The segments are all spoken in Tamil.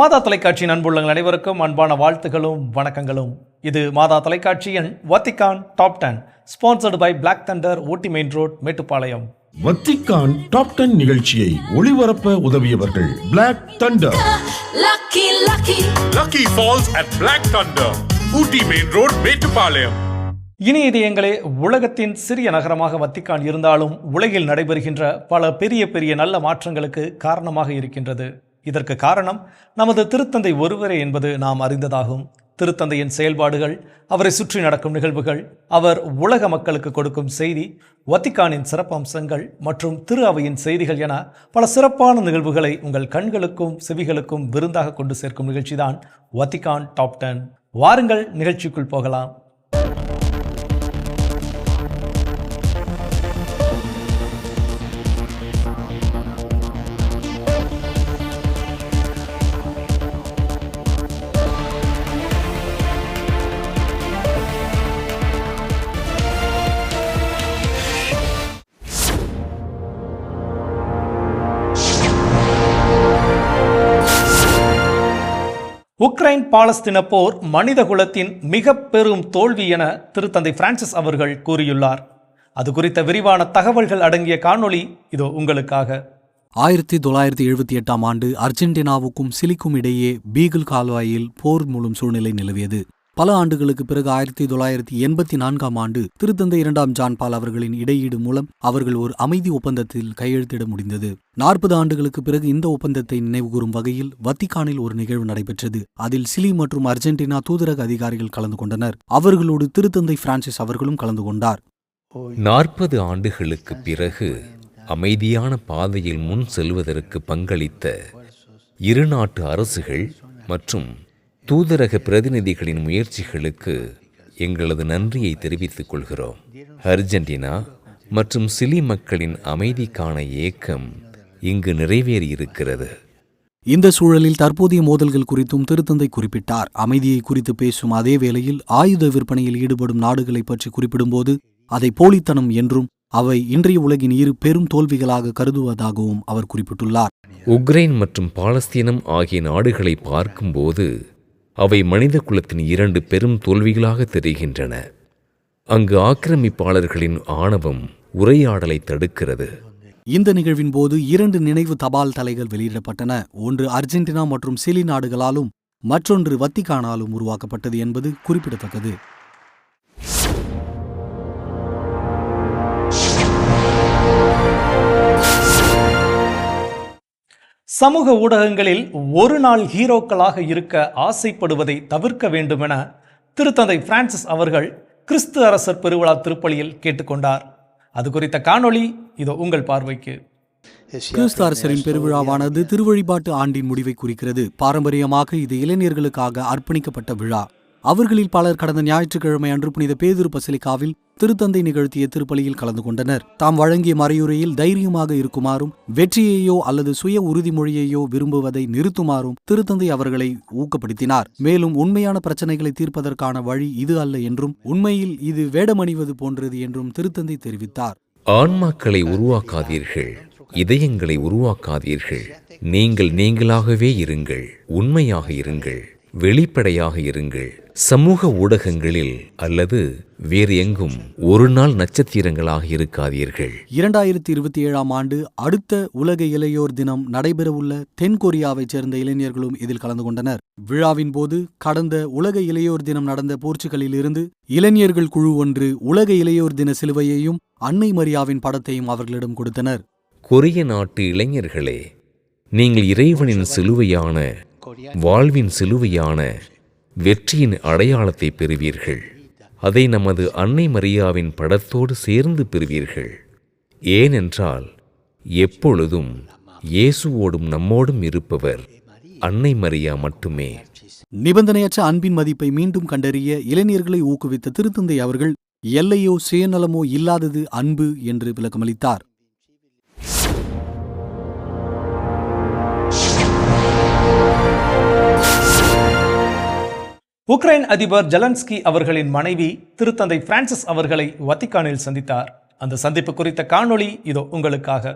மாதா தொலைக்காட்சியின் அன்புள்ளங்கள் அனைவருக்கும் அன்பான வாழ்த்துகளும் வணக்கங்களும். இது மாதா தொலைக்காட்சியின் Vatican top 10 sponsored by Black Thunder, Ooty main road, Mettupalayam. Vatican top 10 நிகழ்ச்சியை ஒளிபரப்ப உதவியவர்கள் Black Thunder. Lucky Falls at Black Thunder, Ooty main road, Mettupalayam. இனி இதயங்களே, உலகத்தின் சிறிய நகரமாக வத்திக்கான் இருந்தாலும் உலகில் நடைபெறுகின்ற பல பெரிய பெரிய நல்ல மாற்றங்களுக்கு காரணமாக இருக்கின்றது. இதற்கு காரணம் நமது திருத்தந்தை ஒருவரே என்பது நாம் அறிந்ததாகும். திருத்தந்தையின் செயல்பாடுகள், அவரை சுற்றி நடக்கும் நிகழ்வுகள், அவர் உலக மக்களுக்கு கொடுக்கும் செய்தி, வத்திக்கானின் சிறப்பம்சங்கள் மற்றும் திரு அவையின் செய்திகள் என பல சிறப்பான நிகழ்வுகளை உங்கள் கண்களுக்கும் செவிகளுக்கும் விருந்தாக கொண்டு சேர்க்கும் நிகழ்ச்சிதான் வத்திக்கான் டாப் 10. வாருங்கள், நிகழ்ச்சிக்குள் போகலாம். உக்ரைன் பாலஸ்தீன போர் மனித குலத்தின் மிக பெரும் தோல்வி என திருத்தந்தை பிரான்சிஸ் அவர்கள் கூறியுள்ளார். அது குறித்த விரிவான தகவல்கள் அடங்கிய காணொளி இதோ உங்களுக்காக. 1978ஆம் ஆண்டு அர்ஜென்டினாவுக்கும் சிலிக்கும் இடையே பீகிள் கால்வாயில் போர் மூலம் சூழ்நிலை நிலவியது. பல ஆண்டுகளுக்கு பிறகு 1984ஆம் ஆண்டு திருத்தந்தை 2ஆம் ஜான் பால் அவர்களின் இடையீடு மூலம் அவர்கள் ஒரு அமைதி ஒப்பந்தத்தில் கையெழுத்திட முடிந்தது. 40 ஆண்டுகளுக்கு பிறகு இந்த ஒப்பந்தத்தை நினைவுகூரும் வகையில் வத்திக்கானில் ஒரு நிகழ்வு நடைபெற்றது. அதில் சிலி மற்றும் அர்ஜென்டினா தூதரக அதிகாரிகள் கலந்து கொண்டனர். அவர்களோடு திருத்தந்தை பிரான்சிஸ் அவர்களும் கலந்து கொண்டார். 40 ஆண்டுகளுக்கு பிறகு அமைதியான பாதையில் முன் செல்வதற்கு பங்களித்த இரு நாட்டு அரசுகள் மற்றும் தூதரக பிரதிநிதிகளின் முயற்சிகளுக்கு எங்களது நன்றியை தெரிவித்துக் கொள்கிறோம். அர்ஜென்டினா மற்றும் சிலி மக்களின் அமைதிக்கான ஏக்கம் இங்கு நிறைவேறியிருக்கிறது. இந்த சூழலில் தற்போதைய மோதல்கள் குறித்தும் திருத்தந்தை குறிப்பிட்டார். அமைதியை குறித்து பேசும் அதே வேளையில் ஆயுத விற்பனையில் ஈடுபடும் நாடுகளை பற்றி குறிப்பிடும்போது அதை போலித்தனம் என்றும் அவை இன்றைய உலகின் இரு பெரும் தோல்விகளாக கருதுவதாகவும் அவர் குறிப்பிட்டுள்ளார். உக்ரைன் மற்றும் பாலஸ்தீனம் ஆகிய நாடுகளை பார்க்கும்போது அவை மனித குலத்தின் 2 பெரும் தோல்விகளாக தெரிகின்றன. அங்கு ஆக்கிரமிப்பாளர்களின் ஆணவம் உரையாடலை தடுக்கிறது. இந்த நிகழ்வின் போது 2 நினைவு தபால் தலைகள் வெளியிடப்பட்டன. ஒன்று அர்ஜென்டினா மற்றும் சிலி நாடுகளாலும் மற்றொன்று வத்திக்கானாலும் உருவாக்கப்பட்டது என்பது குறிப்பிடத்தக்கது. சமூக ஊடகங்களில் ஒரு நாள் ஹீரோக்களாக இருக்க ஆசைப்படுவதை தவிர்க்க வேண்டும் என திருத்தந்தை பிரான்சிஸ் அவர்கள் கிறிஸ்து அரசர் பெருவிழா திருப்பலியில் கேட்டுக்கொண்டார். அது குறித்த காணொளி இதோ உங்கள் பார்வைக்கு. கிறிஸ்து அரசரின் பெருவிழாவானது திருவழிபாட்டு ஆண்டின் முடிவை குறிக்கிறது. பாரம்பரியமாக இது இளைஞர்களுக்காக அர்ப்பணிக்கப்பட்ட விழா. அவர்களில் பலர் கடந்த ஞாயிற்றுக்கிழமை அன்று புனித பேதுரு பசிலிக்காவில் திருத்தந்தை நிகழ்த்திய திருப்பலியில் கலந்து கொண்டனர். தாம் வழங்கிய மறையுரையில் தைரியமாக இருக்குமாறும் வெற்றியையோ அல்லது சுய உறுதிமொழியையோ விரும்புவதை நிறுத்துமாறும் திருத்தந்தை அவர்களை ஊக்கப்படுத்தினார். மேலும் உண்மையான பிரச்சனைகளை தீர்ப்பதற்கான வழி இது அல்ல என்றும் உண்மையில் இது வேடமணிவது போன்றது என்றும் திருத்தந்தை தெரிவித்தார். ஆன்மாக்களை உருவாக்காதீர்கள், இதயங்களை உருவாக்காதீர்கள். நீங்களாகவே இருங்கள், உண்மையாக இருங்கள், வெளிப்படையாக இருங்கள். சமூக ஊடகங்களில் அல்லது வேறு எங்கும் ஒரு நாள் நட்சத்திரங்களாக இருக்காதீர்கள். 2027ஆம் ஆண்டு அடுத்த உலக இளையோர் தினம் நடைபெறவுள்ள தென்கொரியாவைச் சேர்ந்த இளைஞர்களும் இதில் கலந்து கொண்டனர். விழாவின் போது கடந்த உலக இளையோர் தினம் நடந்த போர்ச்சுகலில் இருந்து இளைஞர்கள் குழு ஒன்று உலக இளையோர் தின சிலுவையையும் அன்னை மரியாவின் படத்தையும் அவர்களிடம் கொடுத்தனர். கொரிய நாட்டு இளைஞர்களே, நீங்கள் இறைவனின் சிலுவையான, வாழ்வின் சிலுவையான வெற்றியின் அடையாளத்தை பெறுவீர்கள். அதை நமது அன்னை மரியாவின் படத்தோடு சேர்ந்து பெறுவீர்கள். ஏனென்றால் எப்பொழுதும் இயேசுவோடும் நம்மோடும் இருப்பவர் அன்னை மரியா மட்டுமே. நிபந்தனையற்ற அன்பின் மதிப்பை மீண்டும் கண்டறிய இளைஞர்களை ஊக்குவித்த திருத்தந்தை அவர்கள் எல்லையோ சுயநலமோ இல்லாதது அன்பு என்று விளக்கமளித்தார். உக்ரைன் அதிபர் ஜெலன்ஸ்கி அவர்களின் மனைவி திருத்தந்தை பிரான்சிஸ் அவர்களை வத்திக்கானில் சந்தித்தார். அந்த சந்திப்பு குறித்த காணொளி இதோ உங்களுக்காக.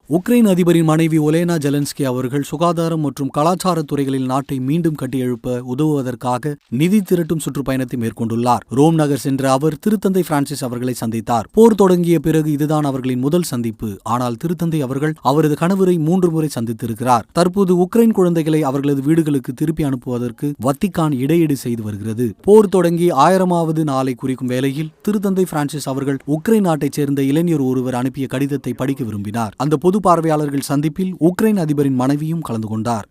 உக்ரைன் அதிபரின் மனைவி ஒலேனா ஜெலன்ஸ்கி அவர்கள் சுகாதாரம் மற்றும் கலாச்சார துறைகளில் நாட்டை மீண்டும் கட்டியெழுப்ப உதவுவதற்காக நிதி திரட்டும் சுற்றுப்பயணத்தை மேற்கொண்டுள்ளார். ரோம் நகர் சென்ற அவர் திருத்தந்தை பிரான்சிஸ் அவர்களை சந்தித்தார். போர் தொடங்கிய பிறகு இதுதான் அவர்களின் முதல் சந்திப்பு. ஆனால் திருத்தந்தை அவர்கள் அவரது கணவரை 3 முறை சந்தித்திருக்கிறார். தற்போது உக்ரைன் குழந்தைகளை அவர்களது வீடுகளுக்கு திருப்பி அனுப்புவதற்கு வத்திக்கான் இடையீடு செய்து வருகிறது. போர் தொடங்கி 1000வது நாளை குறிக்கும் வேளையில் திருத்தந்தை பிரான்சிஸ் அவர்கள் உக்ரைன் நாட்டைச் சேர்ந்த இளைஞர் ஒருவர் அனுப்பிய கடிதத்தை படிக்க விரும்பினார். அந்த பொது பார்வையாளர்கள் சந்திப்பில் உக்ரைன் அதிபரின் மனைவியும் கலந்து கொண்டார்.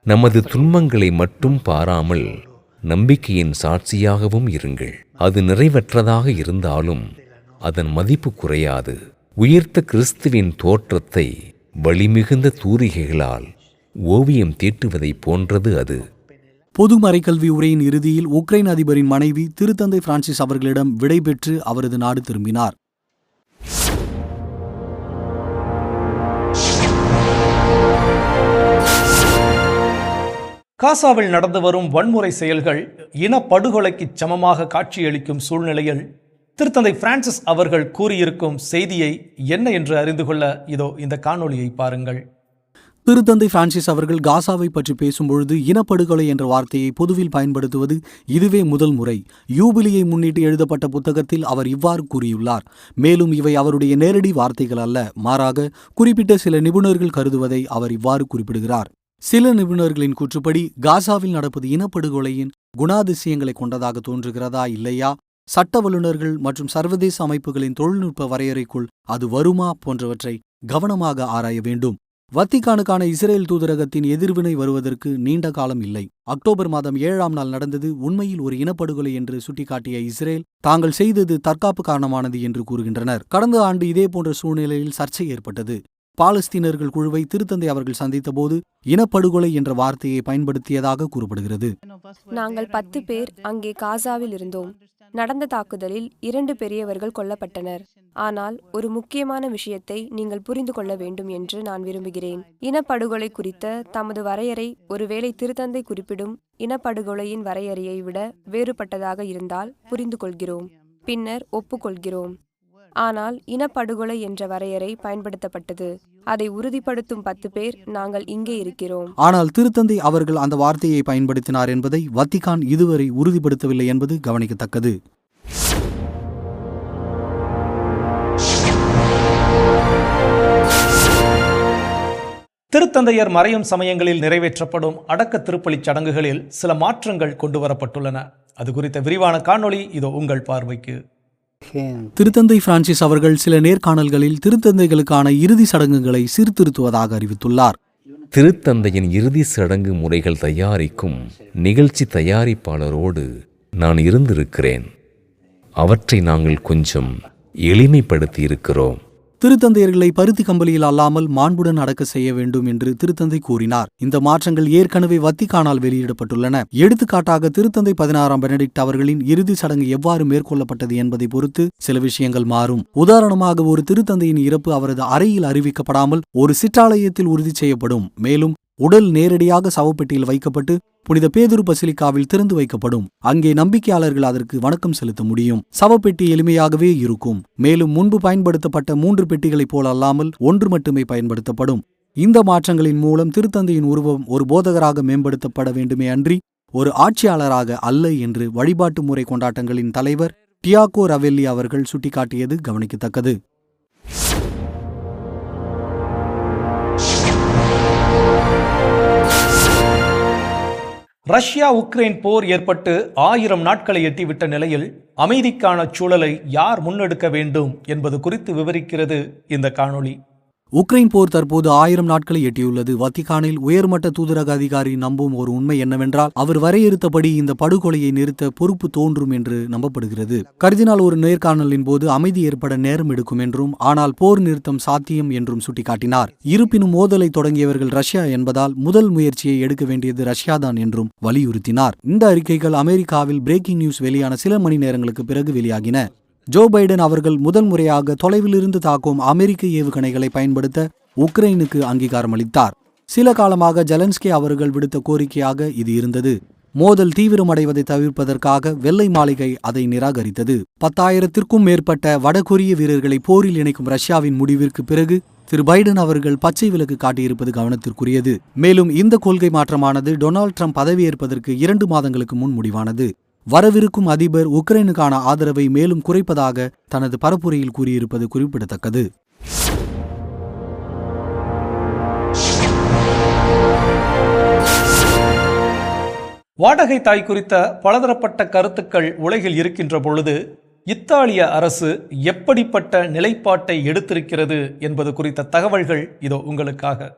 நமது துன்பங்களை மட்டும் பாராமல் நம்பிக்கையின் சாட்சியாகவும் இருங்கள். அது நிறைவற்றதாக இருந்தாலும் அதன் மதிப்பு குறையாது. உயிர்த்த கிறிஸ்துவின் தோற்றத்தை வலிமிகுந்த தூரிகைகளால் ஓவியம் தீட்டுவதைப் போன்றது அது. பொது மறைக்கல்வி உரையின் இறுதியில் உக்ரைன் அதிபரின் மனைவி திருத்தந்தை பிரான்சிஸ் அவர்களிடம் விடைபெற்று அவரது நாடு திரும்பினார். காசாவில் நடந்து வரும் வன்முறை செயல்கள் இனப்படுகொலைக்கு சமமாக காட்சியளிக்கும் சூழ்நிலையில் திருத்தந்தை பிரான்சிஸ் அவர்கள் கூறியிருக்கும் செய்தியை என்ன என்று அறிந்து கொள்ள இதோ இந்த காணொளியை பாருங்கள். திருத்தந்தை பிரான்சிஸ் அவர்கள் காசாவை பற்றி பேசும்பொழுது இனப்படுகொலை என்ற வார்த்தையை பொதுவில் பயன்படுத்துவது இதுவே முதல் முறை. யூபிலியை முன்னிட்டு எழுதப்பட்ட புத்தகத்தில் அவர் இவ்வாறு கூறியுள்ளார். மேலும் இவை அவருடைய நேரடி வார்த்தைகள் அல்ல, மாறாக குறிப்பிட்ட சில நிபுணர்கள் கருதுவதை அவர் இவ்வாறு குறிப்பிடுகிறார். சில நிபுணர்களின் கூற்றுப்படி காசாவில் நடப்பது இனப்படுகொலையின் குணாதிசயங்களை கொண்டதாக தோன்றுகிறதா இல்லையா, சட்ட வல்லுநர்கள் மற்றும் சர்வதேச அமைப்புகளின் தொழில்நுட்ப வரையறைக்குள் அது வருமா போன்றவற்றை கவனமாக ஆராய வேண்டும். வத்திக்கானுக்கான இஸ்ரேல் தூதரகத்தின் எதிர்வினை வருவதற்கு நீண்ட காலம் இல்லை. அக்டோபர் மாதம் 7ஆம் நாள் நடந்தது உண்மையில் ஒரு இனப்படுகொலை என்று சுட்டிக்காட்டிய இஸ்ரேல் தாங்கள் செய்தது தற்காப்பு காரணமானது என்று கூறுகின்றனர். கடந்த ஆண்டு இதேபோன்ற சூழ்நிலையில் சர்ச்சை ஏற்பட்டது. பாலஸ்தீனர்கள் குழுவை திருத்தந்தை அவர்கள் சந்தித்தபோது இனப்படுகொலை என்ற வார்த்தையை பயன்படுத்தியதாக கூறப்படுகிறது. நாங்கள் 10 பேர் அங்கே காசாவில் இருந்தோம். நடந்த தாக்குதலில் 2 பெரியவர்கள் கொல்லப்பட்டனர். ஆனால் ஒரு முக்கியமான விஷயத்தை நீங்கள் புரிந்து கொள்ள வேண்டும் என்று நான் விரும்புகிறேன். இனப்படுகொலை குறித்த தமது வரையறை ஒருவேளை திருத்தந்தை குறிப்பிடும் இனப்படுகொலையின் வரையறையை விட வேறுபட்டதாக இருந்தால் புரிந்து கொள்கிறோம், பின்னர் ஒப்புக்கொள்கிறோம். ஆனால் இனப்படுகொலை என்ற வரையறை பயன்படுத்தப்பட்டது. அதை உறுதிப்படுத்தும் 10 பேர் நாங்கள் இங்கே இருக்கிறோம். ஆனால் திருத்தந்தை அவர்கள் அந்த வார்த்தையை பயன்படுத்தினார் என்பதை வத்திக்கான் இதுவரை உறுதிப்படுத்தவில்லை என்பது கவனிக்கத்தக்கது. திருத்தந்தையர் மறையும் சமயங்களில் நிறைவேற்றப்படும் அடக்க திருப்பலிச் சடங்குகளில் சில மாற்றங்கள் கொண்டுவரப்பட்டுள்ளன. அது குறித்த விரிவான காணொளி இதோ உங்கள் பார்வைக்கு. திருத்தந்தை பிரான்சிஸ் அவர்கள் சில நேர்காணல்களில் திருத்தந்தைகளுக்கான இறுதி சடங்குகளை சீர்திருத்துவதாக அறிவித்துள்ளார். திருத்தந்தையின் இறுதி சடங்கு முறைகள் தயாரிக்கும் நிகழ்ச்சி தயாரிப்பாளரோடு நான் இருந்திருக்கிறேன். அவற்றை நாங்கள் கொஞ்சம் எளிமைப்படுத்தி இருக்கிறோம். திருத்தந்தையர்களை பருத்தி கம்பளியில் அல்லாமல் மாண்புடன் அடக்க செய்ய வேண்டும் என்று திருத்தந்தை கூறினார். இந்த மாற்றங்கள் ஏற்கனவே வத்திக்கானால் வெளியிடப்பட்டுள்ளன. எடுத்துக்காட்டாக திருத்தந்தை 16ஆம் பெனடிக்ட் அவர்களின் இறுதி சடங்கு எவ்வாறு மேற்கொள்ளப்பட்டது என்பதை பொறுத்து சில விஷயங்கள் மாறும். உதாரணமாக, ஒரு திருத்தந்தையின் இறப்பு அவரது அறையில் அறிவிக்கப்படாமல் ஒரு சிற்றாலயத்தில் உறுதி செய்யப்படும். மேலும் உடல் நேரடியாக சவப்பெட்டியில் வைக்கப்பட்டு புனித பேதுரு பசிலிக்காவில் திறந்து வைக்கப்படும். அங்கே நம்பிக்கையாளர்கள் அதற்கு வணக்கம் செலுத்த முடியும். சவப்பெட்டி எளிமையாகவே இருக்கும். மேலும் முன்பு பயன்படுத்தப்பட்ட 3 பெட்டிகளைப் போல அல்லாமல் 1 மட்டுமே பயன்படுத்தப்படும். இந்த மாற்றங்களின் மூலம் திருத்தந்தையின் உருவம் ஒரு போதகராக மேம்படுத்தப்பட வேண்டுமே அன்றி ஒரு ஆட்சியாளராக அல்ல என்று வழிபாட்டு முறை கொண்டாட்டங்களின் தலைவர் டியாகோ ரவெல்லி அவர்கள் சுட்டிக்காட்டியது கவனிக்கத்தக்கது. ரஷ்யா உக்ரைன் போர் ஏற்பட்டு 1000 நாட்களை எட்டிவிட்ட நிலையில் அமைதிக்கான சூழலை யார் முன்னெடுக்க வேண்டும் என்பது குறித்து விவரிக்கிறது இந்த காணொளி. உக்ரைன் போர் தற்போது 1000 நாட்களை எட்டியுள்ளது. வத்திக்கானில் உயர்மட்ட தூதரக அதிகாரி நம்பும் ஒரு உண்மை என்னவென்றால், அவர் வரையறுத்தபடி இந்த படுகொலையை நிறுத்த பொறுப்பு தோன்றும் என்று நம்பப்படுகிறது. கர்தினால் ஒரு நேர்காணலின் போது அமைதி ஏற்பட நேரம் எடுக்கும் என்றும், ஆனால் போர் நிறுத்தம் சாத்தியம் என்றும் சுட்டிக்காட்டினார். இருப்பினும் மோதலை தொடங்கியவர்கள் ரஷ்யா என்பதால் முதல் முயற்சியை எடுக்க வேண்டியது ரஷ்யாதான் என்றும் வலியுறுத்தினார். இந்த அறிக்கைகள் அமெரிக்காவில் பிரேக்கிங் நியூஸ் வெளியான சில மணி நேரங்களுக்கு பிறகு வெளியாகின. ஜோ பைடன் அவர்கள் முதல் முறையாக தொலைவிலிருந்து தாக்கும் அமெரிக்க ஏவுகணைகளை பயன்படுத்த உக்ரைனுக்கு அங்கீகாரம் அளித்தார். சில காலமாக ஜெலன்ஸ்கி அவர்கள் விடுத்த கோரிக்கையாக இது இருந்தது. மோதல் தீவிரமடைவதை தவிர்ப்பதற்காக வெள்ளை மாளிகை அதை நிராகரித்தது. 10,000த்திற்கும் மேற்பட்ட வடகொரிய வீரர்களை போரில் இணைக்கும் ரஷ்யாவின் முடிவிற்கு பிறகு திரு பைடன் அவர்கள் பச்சை விளக்கு காட்டியிருப்பது கவனத்திற்குரியது. மேலும் இந்த கொள்கை மாற்றமானது டொனால்ட் ட்ரம்ப் பதவியேற்பதற்கு 2 மாதங்களுக்கு முன் முடிவானது. வரவிருக்கும் அதிபர் உக்ரைனுக்கான ஆதரவை மேலும் குறைப்பதாக தனது பரப்புரையில் கூறியிருப்பது குறிப்பிடத்தக்கது. வாடகை தாய் குறித்த பலதரப்பட்ட கருத்துக்கள் உலகில் இருக்கின்ற பொழுது இத்தாலிய அரசு எப்படிப்பட்ட நிலைப்பாட்டை எடுத்திருக்கிறது என்பது குறித்த தகவல்கள் இதோ உங்களுக்காக.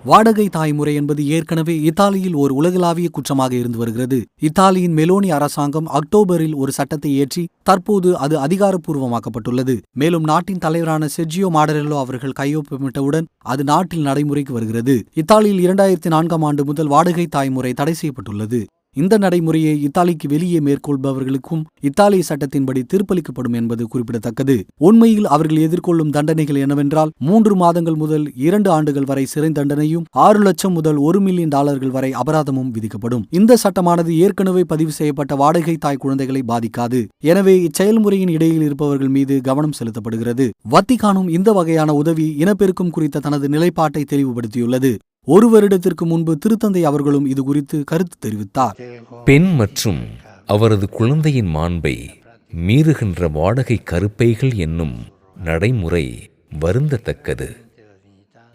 வாடகை தாய் முறை என்பது ஏற்கனவே இத்தாலியில் ஒரு உலகளாவிய குற்றமாக இருந்து வருகிறது. இத்தாலியின் மெலோனி அரசாங்கம் அக்டோபரில் ஒரு சட்டத்தை இயற்றி தற்போது அது அதிகாரப்பூர்வமாக்கப்பட்டுள்ளது. மேலும் நாட்டின் தலைவரான செர்ஜியோ மாடரெல்லோ அவர்கள் கையொப்பமிட்டவுடன் அது நாட்டில் நடைமுறைக்கு வருகிறது. இத்தாலியில் 2004ஆம் ஆண்டு முதல் வாடகை தாய் முறை தடை செய்யப்பட்டுள்ளது. இந்த நடைமுறையை இத்தாலிக்கு வெளியே மேற்கொள்பவர்களுக்கும் இத்தாலிய சட்டத்தின்படி தீர்ப்பளிக்கப்படும் என்பது குறிப்பிடத்தக்கது. உண்மையில் அவர்கள் எதிர்கொள்ளும் தண்டனைகள் என்னவென்றால் 3 மாதங்கள் முதல் 2 ஆண்டுகள் வரை சிறை தண்டனையும் 6 லட்சம் முதல் $1 மில்லியன் வரை அபராதமும் விதிக்கப்படும். இந்த சட்டமானது ஏற்கனவே பதிவு செய்யப்பட்ட வாடகை தாய் குழந்தைகளை பாதிக்காது. எனவே இச்செயல்முறையின் இடையில் இருப்பவர்கள் மீது கவனம் செலுத்தப்படுகிறது. வத்திக்கானும் இந்த வகையான உதவி இனப்பெருக்கம் குறித்த தனது நிலைப்பாட்டை தெளிவுபடுத்தியுள்ளது. 1 வருடத்திற்கு முன்பு திருத்தந்தை அவர்களும் இது குறித்து கருத்து தெரிவித்தார். பெண் மற்றும் அவரது குழந்தையின் மாண்பை மீறுகின்ற வாடகை கருப்பைகள் என்னும் நடைமுறை வருந்தத்தக்கது.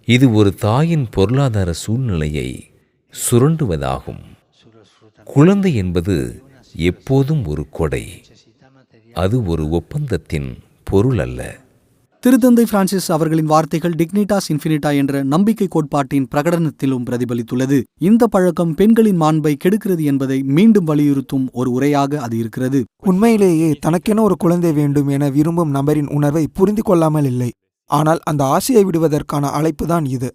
இது ஒரு தாயின் பொருளாதார சூழ்நிலையை சுரண்டுவதாகும். குழந்தை என்பது எப்போதும் ஒரு கொடை, அது ஒரு ஒப்பந்தத்தின் பொருள் அல்ல. திருத்தந்தை பிரான்சிஸ் அவர்களின் வார்த்தைகள் டிக்னிட்டாஸ் இன்ஃபினிட்டா என்ற நம்பிக்கை கோட்பாட்டின் பிரகடனத்திலும் பிரதிபலித்துள்ளது. இந்த பழக்கம் பெண்களின் மாண்பை கெடுக்கிறது என்பதை மீண்டும் வலியுறுத்தும் ஒரு உரையாக அது இருக்கிறது. உண்மையிலேயே தனக்கென ஒரு குழந்தை வேண்டும் என விரும்பும் நபரின் உணர்வை புரிந்து கொள்ளாமல் இல்லை. ஆனால் அந்த ஆசையை விடுவதற்கான அழைப்புதான் இது.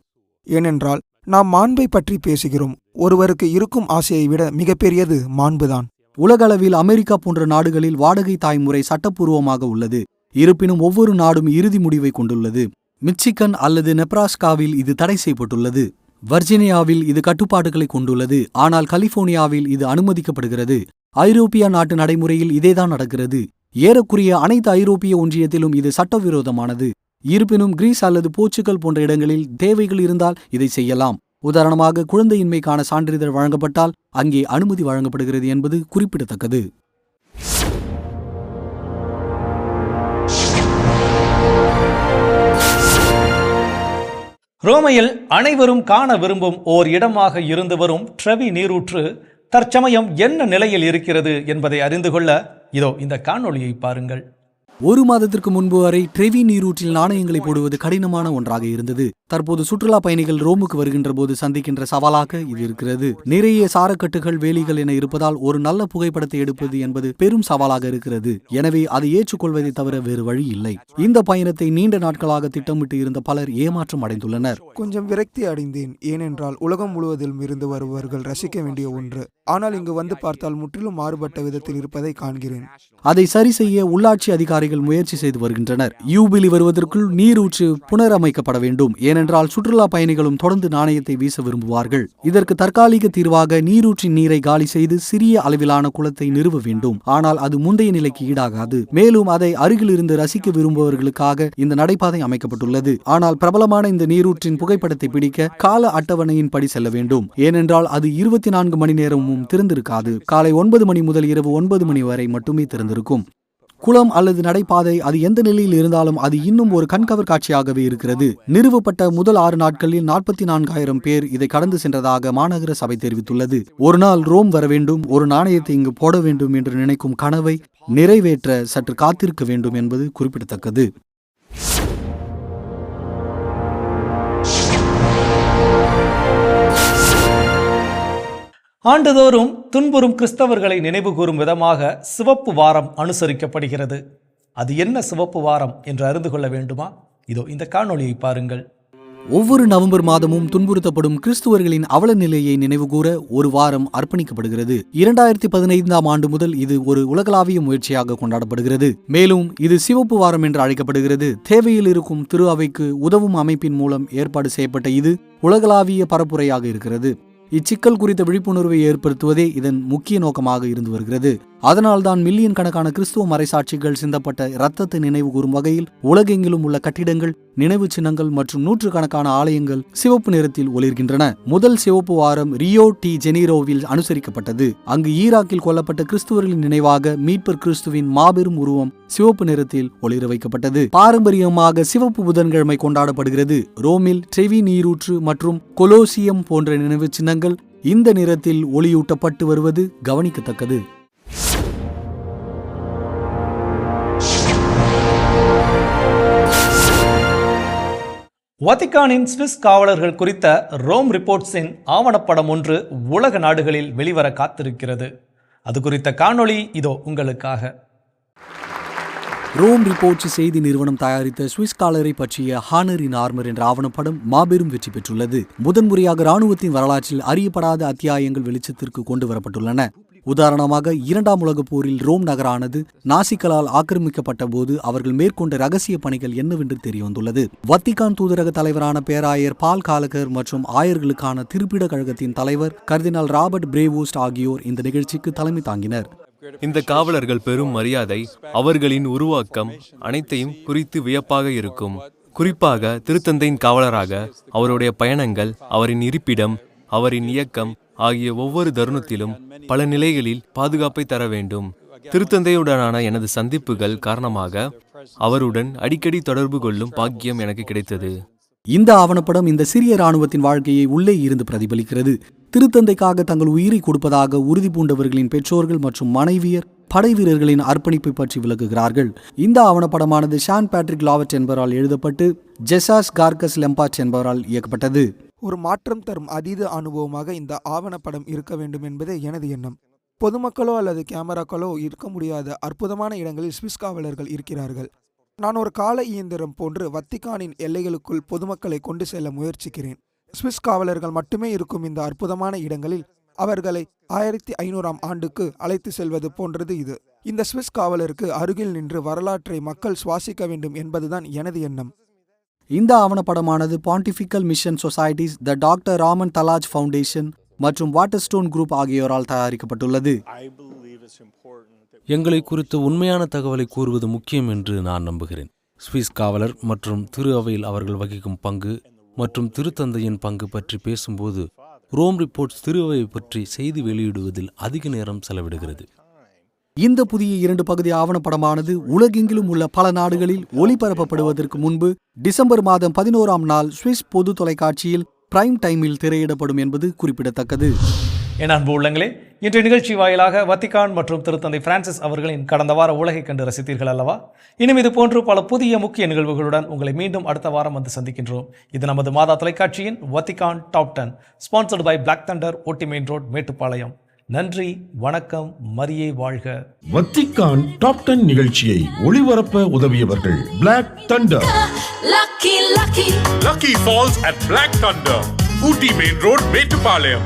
ஏனென்றால் நாம் மாண்பை பற்றி பேசுகிறோம். ஒருவருக்கு இருக்கும் ஆசையை விட மிகப்பெரியது மாண்புதான். உலகளவில் அமெரிக்கா போன்ற நாடுகளில் வாடகை தாய்முறை சட்டப்பூர்வமாக உள்ளது. இருப்பினும் ஒவ்வொரு நாடும் இறுதி முடிவை கொண்டுள்ளது. மிச்சிகன் அல்லது நெப்ராஸ்காவில் இது தடை செய்யப்பட்டுள்ளது. வர்ஜீனியாவில் இது கட்டுப்பாடுகளை கொண்டுள்ளது. ஆனால் கலிபோர்னியாவில் இது அனுமதிக்கப்படுகிறது. ஐரோப்பிய நாட்டு நடைமுறையில் இதேதான் நடக்கிறது. ஏறக்குறைய அனைத்து ஐரோப்பிய ஒன்றியத்திலும் இது சட்டவிரோதமானது. இருப்பினும் கிரீஸ் அல்லது போர்ச்சுகல் போன்ற இடங்களில் தேவைகள் இருந்தால் இதை செய்யலாம். உதாரணமாக குழந்தையின்மைக்கான சான்றிதழ் வழங்கப்பட்டால் அங்கே அனுமதி வழங்கப்படுகிறது என்பது குறிப்பிடத்தக்கது. ரோமையில் அனைவரும் காண விரும்பும் ஓர் இடமாக இருந்து வரும் ட்ரெவி நீரூற்று தற்சமயம் என்ன நிலையில் இருக்கிறது என்பதை அறிந்து கொள்ள இதோ இந்த காணொளியை பாருங்கள். 1 மாதத்திற்கு முன்பு வரை ட்ரெவி நீரூற்றில் நாணயங்களை போடுவது கடினமான ஒன்றாக இருந்தது. தற்போது சுற்றுலா பயணிகள் ரோமுக்கு வருகின்ற போது சந்திக்கின்ற சவாலாக இது இருக்கிறது. நிறைய சாரக்கட்டுகள், வேலிகள் என இருப்பதால் ஒரு நல்ல புகைப்படத்தை எடுப்பது என்பது பெரும் சவாலாக இருக்கிறது. எனவே அதை ஏற்றுக்கொள்வதை தவிர வேறு வழி இல்லை. இந்த பயணத்தை நீண்ட நாட்களாக திட்டமிட்டு இருந்த பலர் ஏமாற்றம் அடைந்துள்ளனர். கொஞ்சம் விரக்தி அடைந்தேன். ஏனென்றால் உலகம் முழுவதிலும் இருந்து வருபவர்கள் ரசிக்க வேண்டிய ஒன்று. ஆனால் இங்கு வந்து பார்த்தால் முற்றிலும் மாறுபட்ட விதத்தில் இருப்பதை காண்கிறேன். அதை சரி செய்ய உள்ளாட்சி அதிகாரிகள் முயற்சி செய்து வருகின்றனர். யூபிலி வருவதற்குள் நீரூற்று புனரமைக்கப்பட வேண்டும். ஏனென்றால் சுற்றுலா பயணிகளும் தொடர்ந்து நாணயத்தை வீச விரும்புவார்கள். இதற்கு தற்காலிக தீர்வாக நீரூற்றின் நீரை காலி செய்து சிறிய அளவிலான குளத்தை நிறுவ வேண்டும். ஆனால் அது முந்தைய நிலைக்கு ஈடாகாது. மேலும் அதை அருகில் இருந்து ரசிக்க விரும்புபவர்களுக்காக இந்த நடைபாதை அமைக்கப்பட்டுள்ளது. ஆனால் பிரபலமான இந்த நீரூற்றின் புகைப்படத்தை பிடிக்க கால அட்டவணையின்படி செல்ல வேண்டும். ஏனென்றால் அது 24 மணி நேரமும் திறந்திருக்காது. காலை 9 மணி முதல் இரவு 9 மணி வரை மட்டுமே திறந்திருக்கும். குளம் அல்லது நடைபாதை அது எந்த நிலையில் இருந்தாலும் அது இன்னும் ஒரு கண்கவர் காட்சியாகவே இருக்கிறது. நிறுவப்பட்ட முதல் 6 நாட்களில் 44,000 பேர் இதை கடந்து சென்றதாக மாநகர சபை தெரிவித்துள்ளது. ஒரு நாள் ரோம் வர வேண்டும், ஒரு நாணயத்தை இங்கு போட வேண்டும் என்று நினைக்கும் கனவை நிறைவேற்ற சற்று காத்திருக்க வேண்டும் என்பது குறிப்பிடத்தக்கது. ஆண்டுதோறும் துன்புறும் கிறிஸ்தவர்களை நினைவுகூரும் விதமாக சிவப்பு வாரம் அனுசரிக்கப்படுகிறது. அது என்ன சிவப்பு வாரம் என்று அறிந்து கொள்ள வேண்டுமா? இதோ இந்த காணொளியை பாருங்கள். ஒவ்வொரு நவம்பர் மாதமும் துன்புறுத்தப்படும் கிறிஸ்துவர்களின் அவல நிலையை நினைவுகூர ஒரு வாரம் அர்ப்பணிக்கப்படுகிறது. 2015ஆம் ஆண்டு முதல் இது ஒரு உலகளாவிய முயற்சியாக கொண்டாடப்படுகிறது. மேலும் இது சிவப்பு வாரம் என்று அழைக்கப்படுகிறது. தேவையில் இருக்கும் திரு அவைக்கு உதவும் அமைப்பின் மூலம் ஏற்பாடு செய்யப்பட்ட இது உலகளாவிய பரப்புரையாக இருக்கிறது. இச்சிக்கல் குறித்த விழிப்புணர்வை ஏற்படுத்துவதே இதன் முக்கிய நோக்கமாக இருந்து வருகிறது. அதனால்தான் மில்லியன் கணக்கான கிறிஸ்துவ மறைசாட்சிகள் சிந்தப்பட்ட இரத்தத்தை நினைவு கூறும் வகையில் உலகெங்கிலும் உள்ள கட்டிடங்கள், நினைவு சின்னங்கள் மற்றும் நூற்றுக்கணக்கான ஆலயங்கள் சிவப்பு நிறத்தில் ஒளிர்கின்றன. முதல் சிவப்பு வாரம் ரியோ டி ஜெனீரோவில் அனுசரிக்கப்பட்டது. அங்கு ஈராக்கில் கொல்லப்பட்ட கிறிஸ்துவர்களின் நினைவாக மீட்பர் கிறிஸ்துவின் மாபெரும் உருவம் சிவப்பு நிறத்தில் ஒளிர வைக்கப்பட்டது. பாரம்பரியமாக சிவப்பு புதன்கிழமை கொண்டாடப்படுகிறது. ரோமில் ட்ரெவி நீரூற்று மற்றும் கொலோசியம் போன்ற நினைவு சின்னங்கள் இந்த நிறத்தில் ஒளியூட்டப்பட்டு வருவது கவனிக்கத்தக்கது. வத்திக்கானின் சுவிஸ் காவலர்கள் குறித்த ரோம் ரிப்போர்ட்ஸின் ஆவணப்படம் ஒன்று உலக நாடுகளில் வெளிவர காத்திருக்கிறது. அது குறித்த காணொளி இதோ உங்களுக்காக. ரோம் ரிப்போர்ட்ஸ் செய்தி நிறுவனம் தயாரித்த சுவிஸ் காலரை பற்றிய ஹானர் இன் ஆர்மர் என்ற ஆவணப்படம் மாபெரும் வெற்றி பெற்றுள்ளது. முதன்முறையாக இராணுவத்தின் வரலாற்றில் அறியப்படாத அத்தியாயங்கள் வெளிச்சத்திற்கு கொண்டு வரப்பட்டுள்ளன. உதாரணமாக, இரண்டாம் உலகப் போரில் ரோம் நகரானது நாசிக்களால் ஆக்கிரமிக்கப்பட்ட போது அவர்கள் மேற்கொண்ட ரகசிய பணிகள் என்னவென்று தெரியவந்துள்ளது. வத்திக்கான் தூதரக தலைவரான பேராயர் பால் காலகர் மற்றும் ஆயர்களுக்கான திருப்பிட கழகத்தின் தலைவர் கர்தினால் ராபர்ட் பிரேவோஸ்ட் ஆகியோர் இந்த நிகழ்ச்சிக்கு தலைமை தாங்கினர். இந்த காவலர்கள் பெரும் மரியாதை, அவர்களின் உருவாக்கம் அனைத்தையும் குறித்து வியப்பாக இருக்கும். குறிப்பாக திருத்தந்தையின் காவலராக அவருடைய பயணங்கள், அவரின் இருப்பிடம், அவரின் இயக்கம் ஆகிய ஒவ்வொரு தருணத்திலும் பல நிலைகளில் பாதுகாப்பை தர வேண்டும். திருத்தந்தையுடனான எனது சந்திப்புகள் காரணமாக அவருடன் அடிக்கடி தொடர்பு கொள்ளும் பாக்கியம் எனக்கு கிடைத்தது. இந்த ஆவணப்படம் இந்த சிறிய இராணுவத்தின் வாழ்க்கையை உள்ளே இருந்து பிரதிபலிக்கிறது. திருத்தந்தைக்காக தங்கள் உயிரை கொடுப்பதாக உறுதி பூண்டவர்களின் பெற்றோர்கள் மற்றும் மனைவியர் படை வீரர்களின் அர்ப்பணிப்பை பற்றி விளக்குகிறார்கள். இந்த ஆவணப்படமானது ஷான் பேட்ரிக் லாவட் என்பவரால் எழுதப்பட்டு ஜெசாஸ் கார்கஸ் லெம்பாச் என்பவரால் இயக்கப்பட்டது. ஒரு மாற்றம் தரும் அதீத அனுபவமாக இந்த ஆவணப்படம் இருக்க வேண்டும் என்பதே எனது எண்ணம். பொதுமக்களோ அல்லது கேமராக்களோ இருக்க முடியாத அற்புதமான இடங்களில் சுவிஸ் காவலர்கள் இருக்கிறார்கள். நான் ஒரு கால இயந்திரம் போன்று வத்திக்கானின் எல்லைகளுக்குள் பொதுமக்களை கொண்டு செல்ல முயற்சிக்கிறேன். சுவிஸ் காவலர்கள் மட்டுமே இருக்கும் இந்த அற்புதமான இடங்களில் அவர்களை 1500ஆம் ஆண்டுக்கு அழைத்து செல்வது போன்றது இது. இந்த சுவிஸ் காவலருக்கு அருகில் நின்று வரலாற்றை மக்கள் சுவாசிக்க வேண்டும் என்பதுதான் எனது எண்ணம். இந்த ஆவணப்படமானது pontifical mission societies, the doctor Raman Talaj foundation மற்றும் வாட்டர்ஸ்டோன் குரூப் ஆகியோரால் தயாரிக்கப்பட்டுள்ளது. எங்களை குறித்து உண்மையான தகவலை கூறுவது முக்கியம் என்று நான் நம்புகிறேன். சுவிஸ் காவலர் மற்றும் திரு அவையில் அவர்கள் வகிக்கும் பங்கு மற்றும் திருத்தந்தையின் பங்கு பற்றி பேசும்போது ரோம் ரிப்போர்ட்ஸ் திரு அவையை பற்றி செய்தி வெளியிடுவதில் அதிக நேரம் செலவிடுகிறது. இந்த புதிய 2 பகுதி ஆவணப்படமானது உலகெங்கிலும் உள்ள பல நாடுகளில் ஒளிபரப்பப்படுவதற்கு முன்பு டிசம்பர் மாதம் 11ஆம் நாள் சுவிஸ் பொது தொலைக்காட்சியில் பிரைம் டைமில் திரையிடப்படும் என்பது குறிப்பிடத்தக்கது. என் அன்பு உள்ளங்களே, இன்றைய நிகழ்ச்சி வாயிலாக வத்திக்கான் மற்றும் திருத்தந்தை பிரான்சிஸ் அவர்களின் கடந்த வார உலகை கண்டு ரசித்தீர்கள் அல்லவா? இனியும் இது போன்று பல புதிய முக்கிய நிகழ்வுகளுடன் உங்களை மீண்டும் அடுத்த வாரம் வந்து சந்திக்கின்றோம். இது நமது மாதா தொலைக்காட்சியின் Vatican top 10, sponsored by Black Thunder, Ooty main road, Mettupalayam. நன்றி, வணக்கம், மரியே வாழ்க. வத்திக்கான் டாப் 10 நிகழ்ச்சியை ஒளிபரப்ப உதவியவர்கள் Black Thunder. Lucky Falls at Black Thunder, Ooty Main Road, Metupalayam.